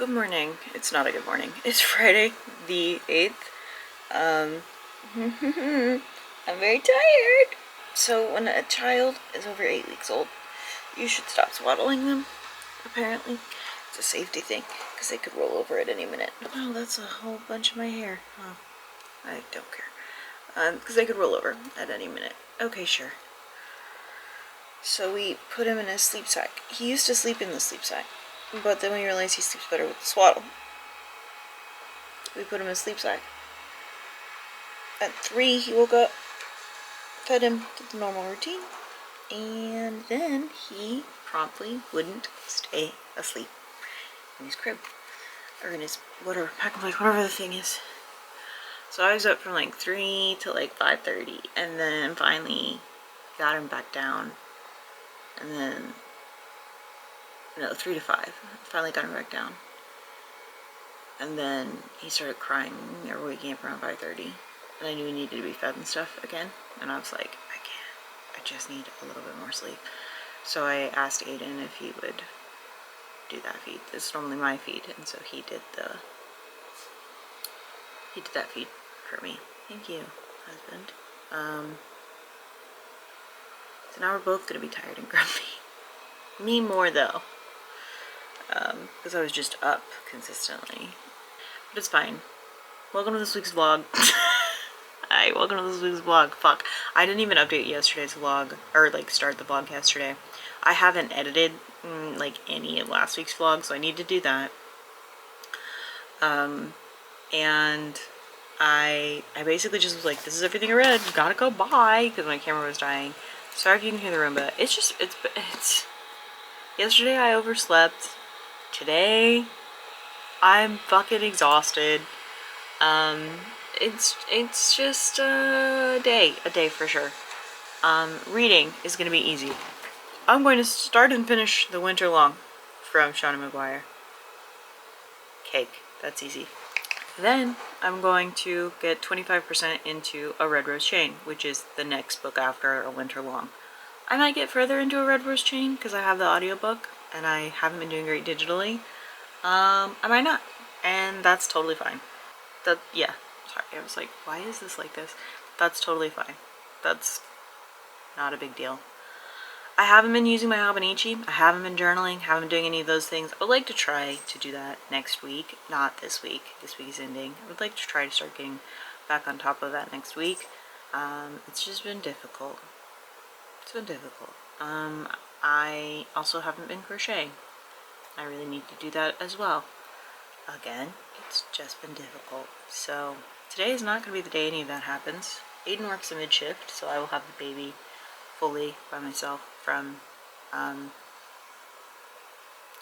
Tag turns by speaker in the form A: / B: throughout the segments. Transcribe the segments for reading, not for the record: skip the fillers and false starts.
A: good morning. It's not a good morning. It's Friday the 8th. I'm very tired. So when a child is over 8 weeks old, you should stop swaddling them, apparently. It's a safety thing, because they could roll over at any minute. Oh, that's a whole bunch of my hair. Oh, I don't care. Because they could roll over at any minute. Okay, sure. So we put him in a sleep sack. He used to sleep in the sleep sack, but then we realized he sleeps better with the swaddle. We put him in a sleep sack. At 3, he woke up, fed him, did the normal routine, and then he promptly wouldn't stay asleep in his crib, or in his whatever, pack and play, whatever the thing is. So I was up from like 3 to like 5:30, and then finally got him back down, and then, no, 3 to 5, finally got him back down, and then he started crying or waking up around 5:30, and I knew he needed to be fed and stuff again, and I was like, I can't, I just need a little bit more sleep. So I asked Aiden if he would do that feed. This is normally my feed, and so he did that feed for me. Thank you, husband. So now we're both gonna be tired and grumpy. Me more though, because I was just up consistently. But it's fine. Welcome to this week's vlog. Hi, welcome to this week's vlog. Fuck, I didn't even update yesterday's vlog, or like start the vlog yesterday. I haven't edited like any of last week's vlog, so I need to do that. And I basically just was like, this is everything I read, gotta go, bye, because my camera was dying. Sorry if you can hear the Roomba. It's yesterday I overslept. Today I'm fucking exhausted. It's just a day for sure. Reading is gonna be easy. I'm going to start and finish The Winter Long from Shauna Maguire. Cake, that's easy. Then I'm going to get 25% into A Red Rose Chain, which is the next book after A Winter Long. I might get further into A Red Rose Chain because I have the audiobook and I haven't been doing great digitally. I might not, and that's totally fine. Yeah, sorry, I was like, why is this like this? That's totally fine. That's not a big deal. I haven't been using my Hobonichi. I haven't been journaling, haven't been doing any of those things. I would like to try to do that next week. Not this week. This week is ending. I would like to try to start getting back on top of that next week. It's just been difficult. It's been difficult. I also haven't been crocheting. I really need to do that as well. Again, it's just been difficult. So today is not going to be the day any of that happens. Aiden works a mid-shift, so I will have the baby fully by myself from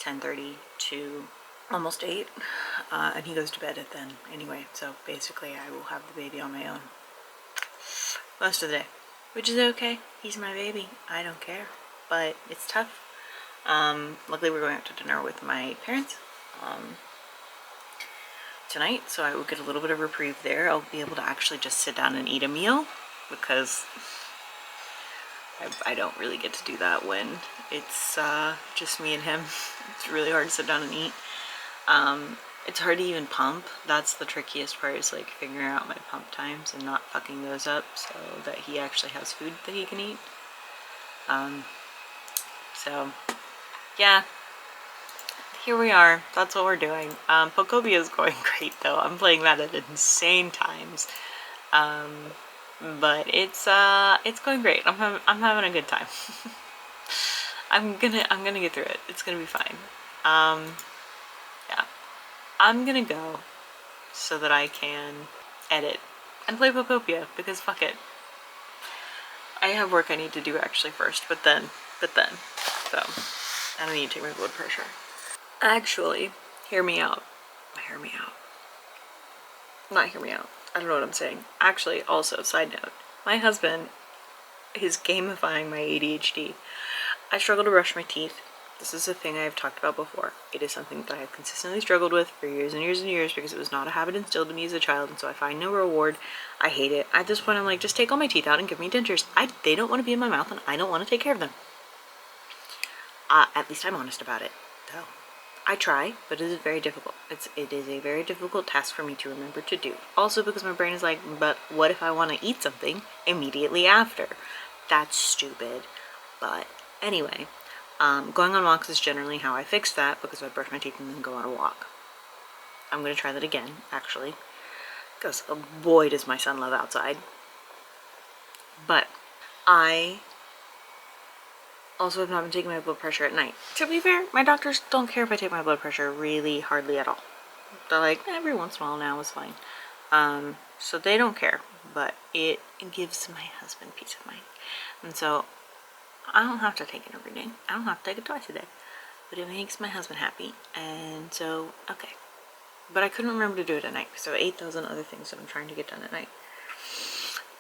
A: 10:30 to almost 8, and he goes to bed at then anyway, so basically I will have the baby on my own most of the day, which is okay. He's my baby, I don't care, but it's tough. Luckily we're going out to dinner with my parents tonight, so I will get a little bit of reprieve there. I'll be able to actually just sit down and eat a meal, because I don't really get to do that when it's just me and him. It's really hard to sit down and eat. It's hard to even pump. That's the trickiest part, is like figuring out my pump times and not fucking those up so that he actually has food that he can eat. So yeah, here we are. That's what we're doing. Pokobia is going great though. I'm playing that at insane times. But it's going great. I'm having a good time. I'm gonna get through it. It's gonna be fine. Yeah. I'm gonna go so that I can edit and play Pokopia, because fuck it. I have work I need to do actually first, but then, so I don't need to take my blood pressure. Actually, hear me out. Not hear me out. I don't know what I'm saying. Actually, also, side note, my husband is gamifying my ADHD. I struggle to brush my teeth. This is a thing I have talked about before. It is something that I have consistently struggled with for years and years and years, because it was not a habit instilled in me as a child, and so I find no reward. I hate it. At this point, I'm like, just take all my teeth out and give me dentures. They don't want to be in my mouth, and I don't want to take care of them. At least I'm honest about it, though. I try, but it is very difficult. It is a very difficult task for me to remember to do. Also because my brain is like, but what if I want to eat something immediately after? That's stupid. But anyway, going on walks is generally how I fix that, because I brush my teeth and then go on a walk. I'm going to try that again, actually, because boy does my son love outside. But I also have not been taking my blood pressure at night. To be fair, my doctors don't care if I take my blood pressure really hardly at all. They're like, every once in a while now is fine. So they don't care, but it gives my husband peace of mind. And so I don't have to take it every day. I don't have to take it twice a day. But it makes my husband happy, and so, okay. But I couldn't remember to do it at night, because I have 8,000 other things that I'm trying to get done at night.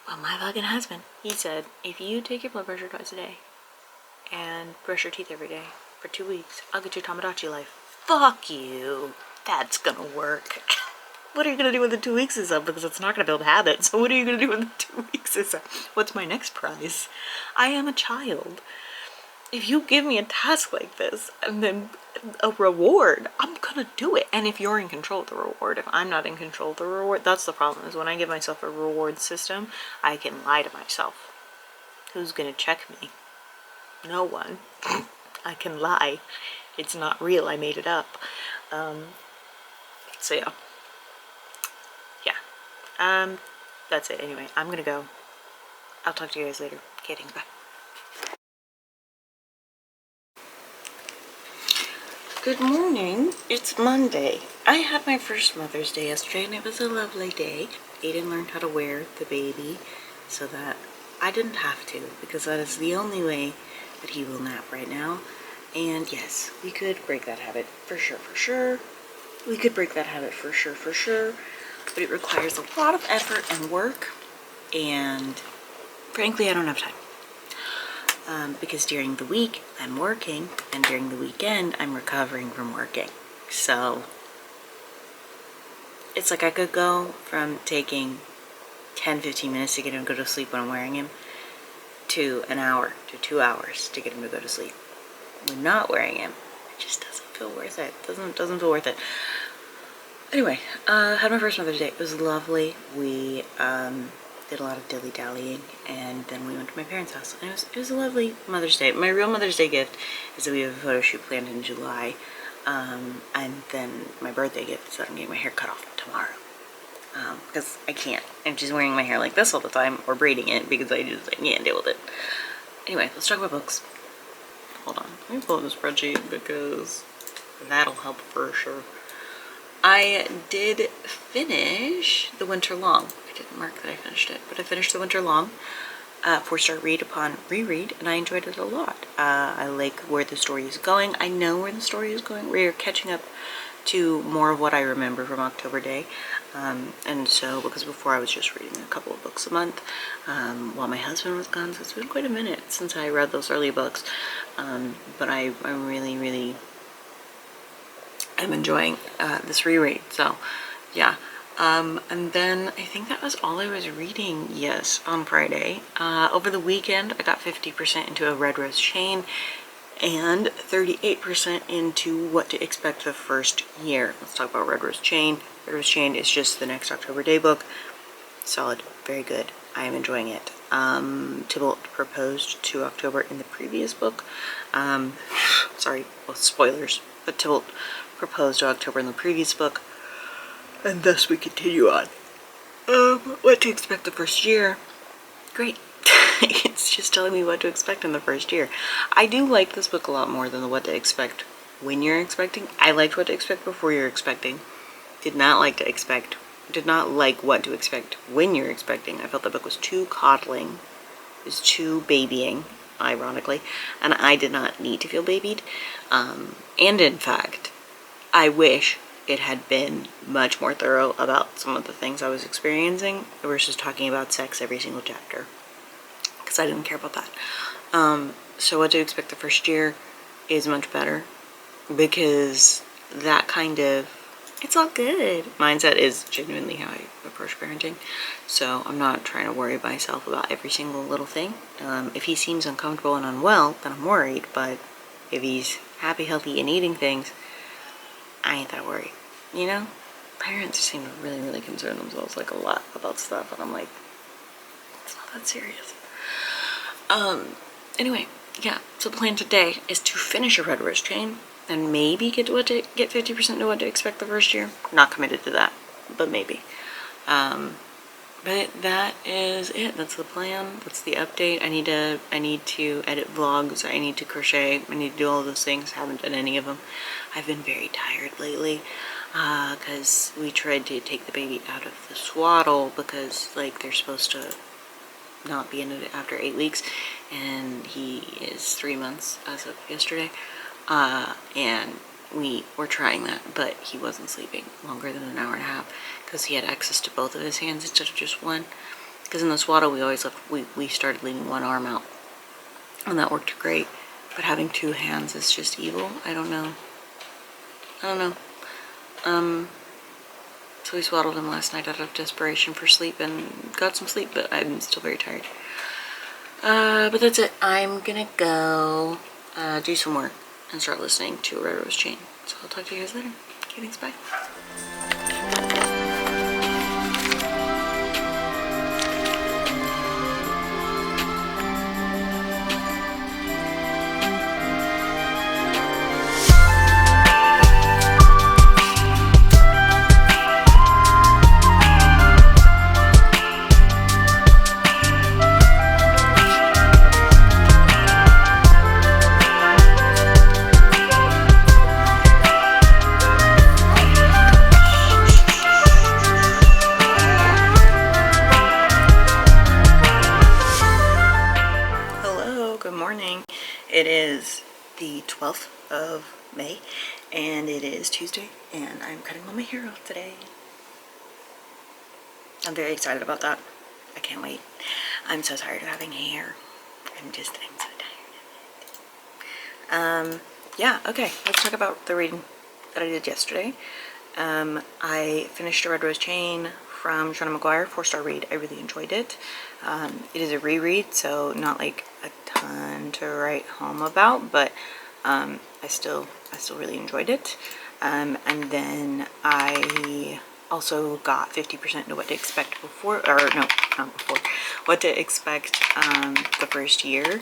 A: Well, my fucking husband, he said, if you take your blood pressure twice a day and brush your teeth every day for 2 weeks, I'll get you Tamagotchi life. Fuck you. That's gonna work. What are you gonna do when the 2 weeks is up? Because it's not gonna build habits. So what are you gonna do when the 2 weeks is up? What's my next prize? I am a child. If you give me a task like this and then a reward, I'm gonna do it. And if you're in control of the reward, if I'm not in control of the reward, that's the problem, is when I give myself a reward system, I can lie to myself. Who's gonna check me? No one. I can lie. It's not real. I made it up. So yeah. That's it. Anyway, I'm gonna go. I'll talk to you guys later. Okay, thanks. Bye. Good morning. It's Monday. I had my first Mother's Day yesterday, and it was a lovely day. Aiden learned how to wear the baby so that I didn't have to, because that is the only way that he will nap right now. And yes, we could break that habit for sure. We could break that habit for sure. But it requires a lot of effort and work, and frankly, I don't have time. Because during the week I'm working, and during the weekend I'm recovering from working. So it's like I could go from taking 10-15 minutes to get him to go to sleep when I'm wearing him to an hour to 2 hours to get him to go to sleep. When not wearing him, it just doesn't feel worth it. Doesn't feel worth it. Anyway, had my first Mother's Day. It was lovely. We did a lot of dilly-dallying, and then we went to my parents' house, and it was a lovely Mother's Day. My real Mother's Day gift is that we have a photo shoot planned in July, and then my birthday gift is that I'm getting my hair cut off tomorrow, because I can't. I'm just wearing my hair like this all the time, or braiding it, because I can't deal with it. Anyway, let's talk about books. Hold on, let me pull up the spreadsheet, because that'll help for sure. I did finish The Winter Long. I didn't mark that I finished it, but I finished The Winter Long, 4-star read upon reread, and I enjoyed it a lot. I like where the story is going. I know where the story is going. We're catching up to more of what I remember from October Day, and so, because before I was just reading a couple of books a month while my husband was gone, so it's been quite a minute since I read those early books, but I'm really I'm enjoying this reread. So yeah, and then I think that was all I was reading, yes, on Friday. Over the weekend I got 50% into A Red Rose Chain and 38% into What to Expect the First Year. Let's talk about Red Rose Chain. Red Rose Chain is just the next October Day book. Solid, very good. I am enjoying it. Tybalt proposed to October in the previous book. Sorry, well, spoilers, but Tybalt proposed to October in the previous book, and thus we continue on. What to Expect the First Year. Great. It's just telling me what to expect in the first year. I do like this book a lot more than the What to Expect When You're Expecting. I liked What to Expect Before You're Expecting. Did not like What to Expect When You're Expecting. I felt the book was too coddling. It was too babying, ironically, and I did not need to feel babied. And in fact, I wish it had been much more thorough about some of the things I was experiencing versus talking about sex every single chapter, because I didn't care about that. So What to Expect the First Year is much better, because that kind of it's all good mindset is genuinely how I approach parenting. So I'm not trying to worry myself about every single little thing. If he seems uncomfortable and unwell, then I'm worried, but if he's happy, healthy, and eating things, I ain't that worried. You know? Parents seem to really, really concern themselves like a lot about stuff, and I'm like, it's not that serious. Anyway, yeah, so the plan today is to finish a Readathon chain and maybe get 50% to what to expect the first year. Not committed to that, but maybe. But that is it. That's the plan. That's the update. I need to edit vlogs. I need to crochet. I need to do all those things. Haven't done any of them. I've been very tired lately because we tried to take the baby out of the swaddle because like they're supposed to not be in it after 8 weeks, and he is 3 months as of yesterday. And we were trying that, but he wasn't sleeping longer than an hour and a half because he had access to both of his hands instead of just one. Because in the swaddle we always left, we started leaving one arm out, and that worked great. But having 2 hands is just evil. I don't know. So we swaddled him last night out of desperation for sleep and got some sleep, but I'm still very tired. But that's it. I'm gonna go do some work and start listening to a Readathon chain. So I'll talk to you guys later. Okay, thanks, bye. It is the 12th of May, and it is Tuesday, and I'm cutting all my hair off today. I'm very excited about that. I can't wait. I'm so tired of having hair. I'm so tired of it. Yeah, okay, let's talk about the reading that I did yesterday. I finished a Readathon chain from Shauna McGuire, 4-star read. I really enjoyed it. It is a reread, so not like a ton to write home about, but I still really enjoyed it. And then I also got 50% to what to expect before, or no, not before, what to expect the first year.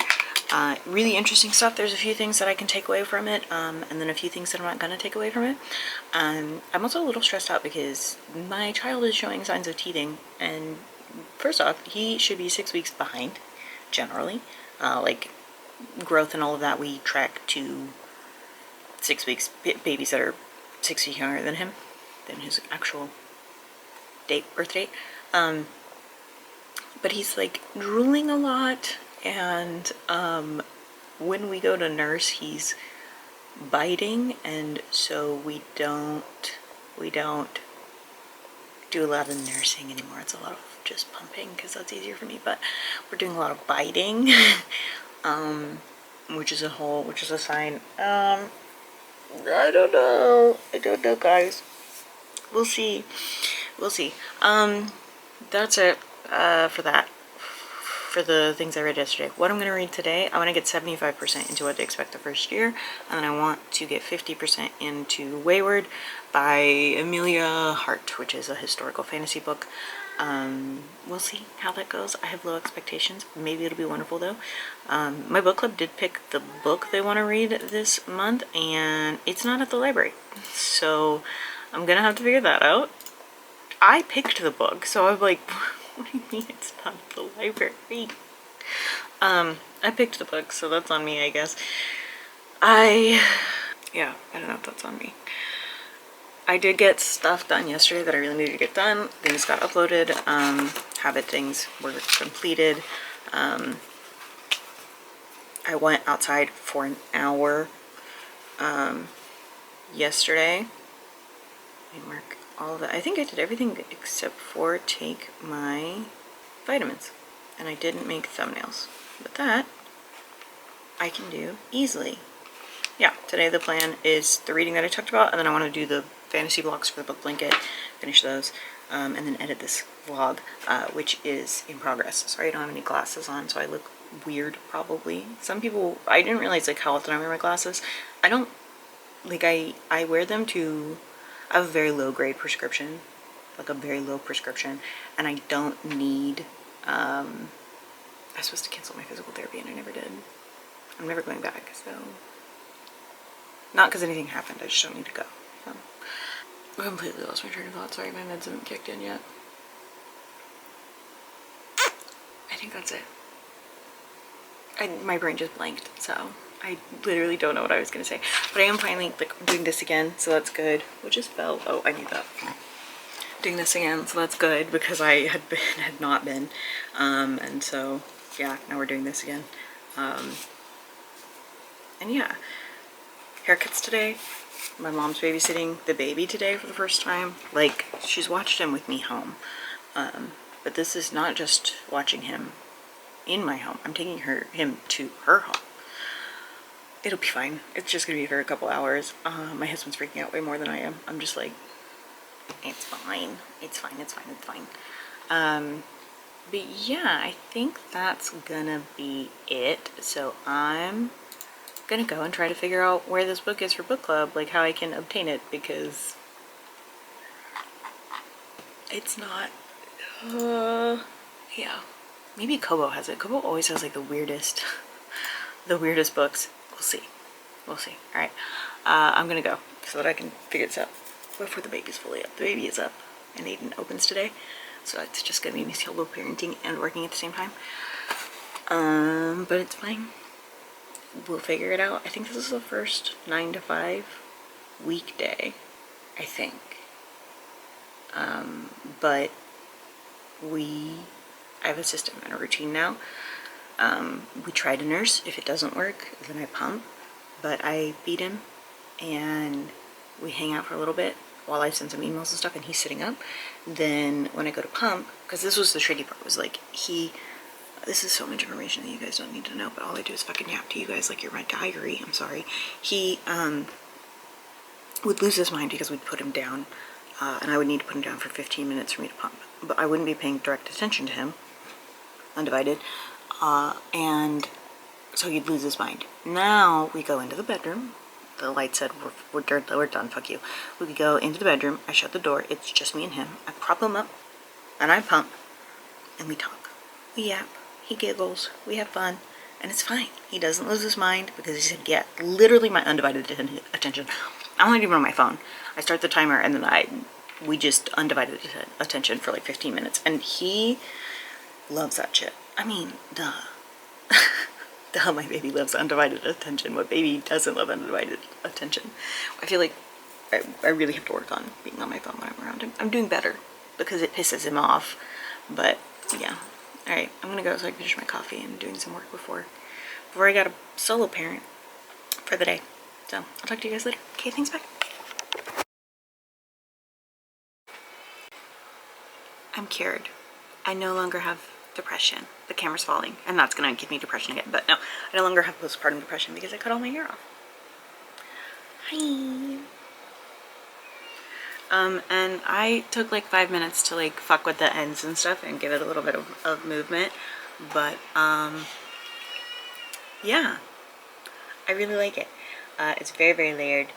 A: Really interesting stuff. There's a few things that I can take away from it, and then a few things that I'm not going to take away from it. I'm also a little stressed out because my child is showing signs of teething, and first off, he should be 6 weeks behind, generally. Like, growth and all of that, we track to 6 weeks, babies that are 6 weeks younger than him, than his actual birth date. But he's like drooling a lot, and when we go to nurse, he's biting, and so we don't do a lot of nursing anymore. It's a lot of just pumping because that's easier for me, but we're doing a lot of biting, which is a sign. I don't know, guys. We'll see. That's it for that. For the things I read yesterday. What I'm going to read today, I want to get 75% into what to expect the first year, and then I want to get 50% into Wayward by Amelia Hart, which is a historical fantasy book. We'll see how that goes. I have low expectations. Maybe it'll be wonderful though. My book club did pick the book they want to read this month, and it's not at the library. So I'm going to have to figure that out. I picked the book, so I'm like, what do you mean it's not at the library? I picked the book, so that's on me, I guess. I don't know if that's on me. I did get stuff done yesterday that I really needed to get done. Things got uploaded. Habit things were completed. I went outside for an hour yesterday. Let me mark all of that. I think I did everything except for take my vitamins. And I didn't make thumbnails. But that I can do easily. Yeah, today the plan is the reading that I talked about, and then I want to do the fantasy blocks for the book blanket, finish those, and then edit this vlog, which is in progress. Sorry I don't have any glasses on, so I look weird probably. Some people, I didn't realize like how often I wear my glasses. I don't like I wear them to, I have a very low grade prescription, like a very low prescription, and I don't need, I was supposed to cancel my physical therapy and I never did. I'm never going back, so, not because anything happened, I just don't need to go, so. I completely lost my train of thought, sorry, my meds haven't kicked in yet. I think that's it. My brain just blanked, so I literally don't know what I was gonna say. But I am finally like doing this again, so that's good. What just fell? Oh, I need that. Doing this again, so that's good because I had not been. And so yeah, now we're doing this again. And yeah, haircuts today. My mom's babysitting the baby today for the first time. Like, she's watched him with me home. But this is not just watching him in my home. I'm taking him to her home. It'll be fine. It's just gonna be for a couple hours. My husband's freaking out way more than I am. I'm just like, it's fine. It's fine, it's fine, it's fine. But yeah, I think that's gonna be it. So I'm gonna go and try to figure out where this book is for book club, like how I can obtain it, because it's not, yeah. Maybe Kobo has it. Kobo always has like the weirdest, the weirdest books. We'll see. We'll see. All right. I'm gonna go so that I can figure this out before the baby's fully up. The baby is up and Aiden opens today, so it's just gonna be me solo parenting and working at the same time. But it's fine. We'll figure it out. I think this is the first 9 to 5 weekday, I think. But I have a system and a routine now. We try to nurse. If it doesn't work, then I pump. But I feed him and we hang out for a little bit while I send some emails and stuff and he's sitting up. Then when I go to pump, because this was the tricky part, was like this is so much information that you guys don't need to know, but all I do is fucking yap to you guys like you're my diary. I'm sorry. He would lose his mind because we'd put him down, and I would need to put him down for 15 minutes for me to pump. But I wouldn't be paying direct attention to him, undivided, and so he'd lose his mind. Now we go into the bedroom. The light said, we're done, fuck you. We go into the bedroom, I shut the door, it's just me and him. I prop him up, and I pump, and we talk. We yap, he giggles, we have fun, and it's fine. He doesn't lose his mind because he said, yeah, literally my undivided attention. I'm not even on my phone. I start the timer, and then we just undivided attention for like 15 minutes, and he loves that shit. I mean, duh. Duh, my baby loves undivided attention. What baby doesn't love undivided attention? I feel like I really have to work on being on my phone when I'm around him. I'm doing better because it pisses him off, but yeah. All right, I'm gonna go so I can finish my coffee and doing some work before I got a solo parent for the day. So I'll talk to you guys later. Okay, thanks, bye. I'm cured. I no longer have depression. The camera's falling, and that's gonna give me depression again. But no, I no longer have postpartum depression because I cut all my hair off. Hi. And I took like 5 minutes to like fuck with the ends and stuff and give it a little bit of movement. But yeah, I really like it. It's very, very layered,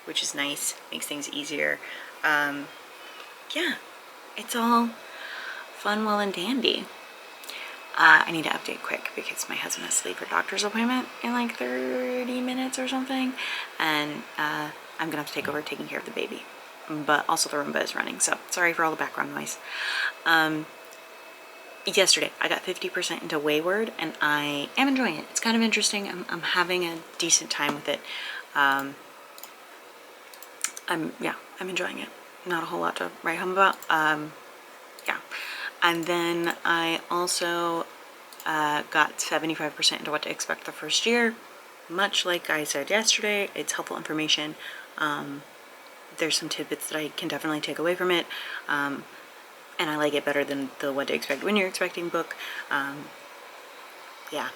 A: which is nice. Makes things easier. Yeah, it's all fun, well, and dandy. I need to update quick because my husband has to leave for doctor's appointment in like 30 minutes or something, and I'm gonna have to take over taking care of the baby. But also the Roomba is running, so sorry for all the background noise. Yesterday I got 50% into Wayward, and I am enjoying it. It's kind of interesting. I'm having a decent time with it. I'm enjoying it. Not a whole lot to write home about. Yeah. And then I also got 75% into What to Expect the First Year. Much like I said yesterday, it's helpful information. There's some tidbits that I can definitely take away from it. And I like it better than the What to Expect When You're Expecting book. Yeah,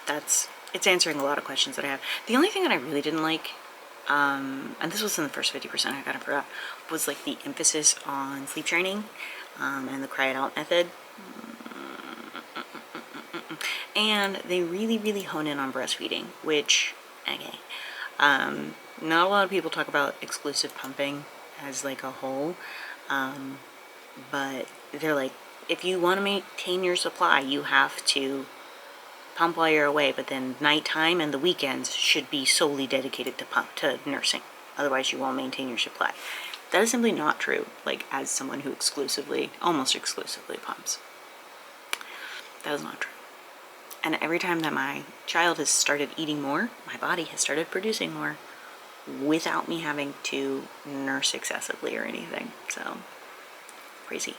A: it's answering a lot of questions that I have. The only thing that I really didn't like, and this was in the first 50%, I kind of forgot, was like the emphasis on sleep training and the cry it out method. And they really, really hone in on breastfeeding, which, okay. Not a lot of people talk about exclusive pumping as like a whole, but they're like, if you want to maintain your supply, you have to pump while you're away, but then nighttime and the weekends should be solely dedicated to nursing. Otherwise, you won't maintain your supply. That is simply not true, like, as someone who almost exclusively pumps. That is not true. And every time that my child has started eating more, my body has started producing more without me having to nurse excessively or anything. So, crazy.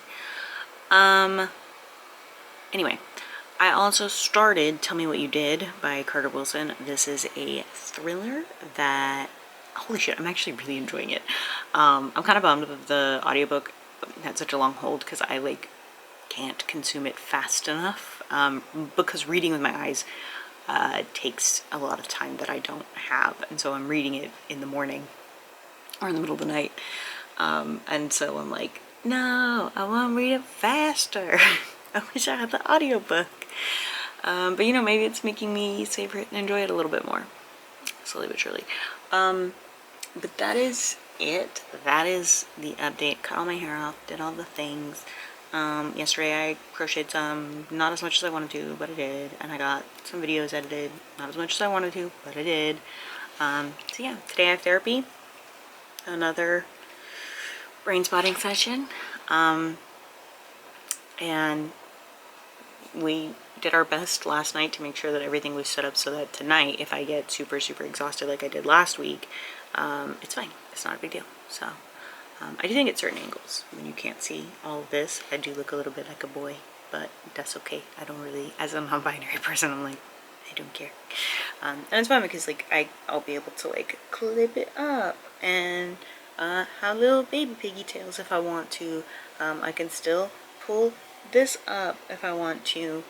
A: Anyway, I also started Tell Me What You Did by Carter Wilson. This is a thriller that, holy shit, I'm actually really enjoying it. I'm kind of bummed that the audiobook had such a long hold because I like can't consume it fast enough, because reading with my eyes takes a lot of time that I don't have, and so I'm reading it in the morning or in the middle of the night, and so I'm like, no, I want to read it faster. I wish I had the audiobook. But you know, maybe it's making me savor it and enjoy it a little bit more, slowly but surely. But that is it. That is the update. Cut all my hair off, did all the things. Yesterday I crocheted some, not as much as I wanted to, but I did. And I got some videos edited, not as much as I wanted to, but I did. So yeah, today I have therapy. Another brain spotting session. And we did our best last night to make sure that everything was set up so that tonight, if I get super, super exhausted like I did last week, it's fine. It's not a big deal. So, I do think at certain angles, when you can't see all of this, I do look a little bit like a boy, but that's okay. I don't really, as a non-binary person, I'm like, I don't care. And it's fun because like I'll be able to like clip it up and have little baby piggy tails if I want to. I can still pull this up if I want to.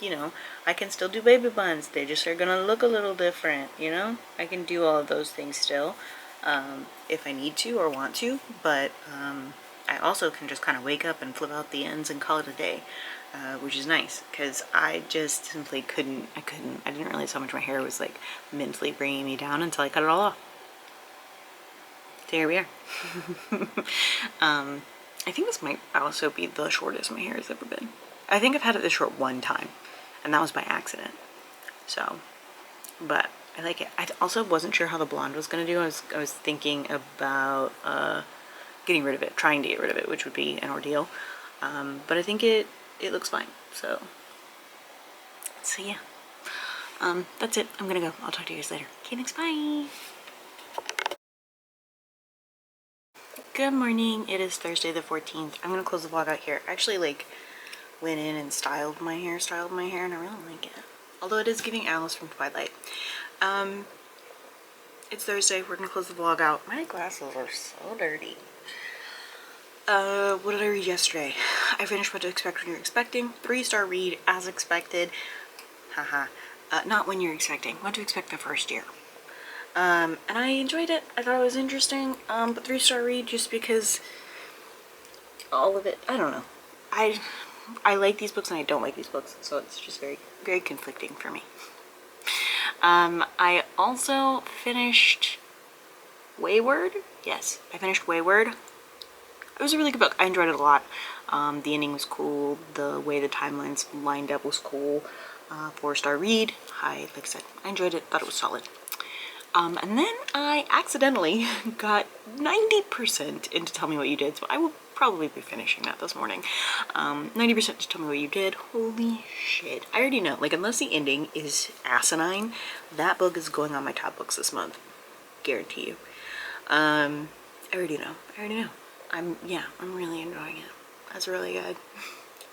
A: You know, I can still do baby buns. They just are gonna look a little different, you know? I can do all of those things still, if I need to or want to, but I also can just kind of wake up and flip out the ends and call it a day, which is nice, because I just simply I didn't realize how much my hair was like mentally bringing me down until I cut it all off. So here we are. I think this might also be the shortest my hair has ever been. I think I've had it this short one time, and that was by accident. So, but I like it. I also wasn't sure how the blonde was gonna do. I was thinking about getting rid of it, trying to get rid of it, which would be an ordeal. But I think it looks fine. So yeah. That's it. I'm gonna go. I'll talk to you guys later. Okay, thanks. Bye. Good morning. It is Thursday the 14th. I'm gonna close the vlog out here. I actually like went in and styled my hair, and I really like it. Although it is giving Alice from Twilight. It's Thursday. We're gonna close the vlog out. My glasses are so dirty. What did I read yesterday? I finished What to Expect When You're Expecting. 3-star read, as expected. Haha. Not When You're Expecting. What to Expect the First Year. And I enjoyed it. I thought it was interesting. But 3-star read just because all of it, I don't know. I like these books and I don't like these books, so it's just very, very conflicting for me. I also finished Wayward. Yes, I finished Wayward. It was a really good book. I enjoyed it a lot. The ending was cool. The way the timelines lined up was cool. 4-star read. Like I said, I enjoyed it. Thought it was solid. And then I accidentally got 90% into Tell Me What You Did, so I will probably be finishing that this morning. 90% to Tell Me What You Did. Holy shit. I already know, like, unless the ending is asinine, that book is going on my top books this month. Guarantee you. I already know. I'm really enjoying it. That's really good.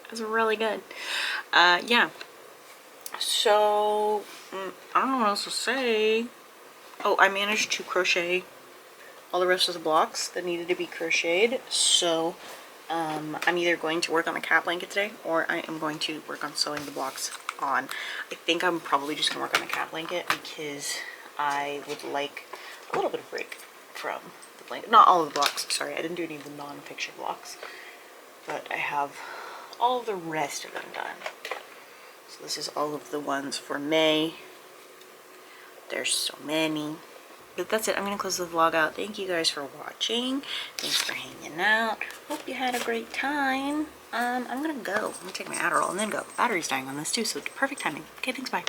A: That's really good. Yeah. So, I don't know what else to say. Oh, I managed to crochet all the rest of the blocks that needed to be crocheted, so I'm either going to work on the cat blanket today or I am going to work on sewing the blocks on. I think I'm probably just going to work on the cat blanket because I would like a little bit of break from the blanket. Not all of the blocks, sorry, I didn't do any of the non-fiction blocks, but I have all of the rest of them done. So this is all of the ones for May. There's so many. But that's it. I'm going to close the vlog out. Thank you guys for watching. Thanks for hanging out. Hope you had a great time. I'm going to go. I'm going to take my Adderall and then go. Battery's dying on this too, so perfect timing. Okay, thanks. Bye.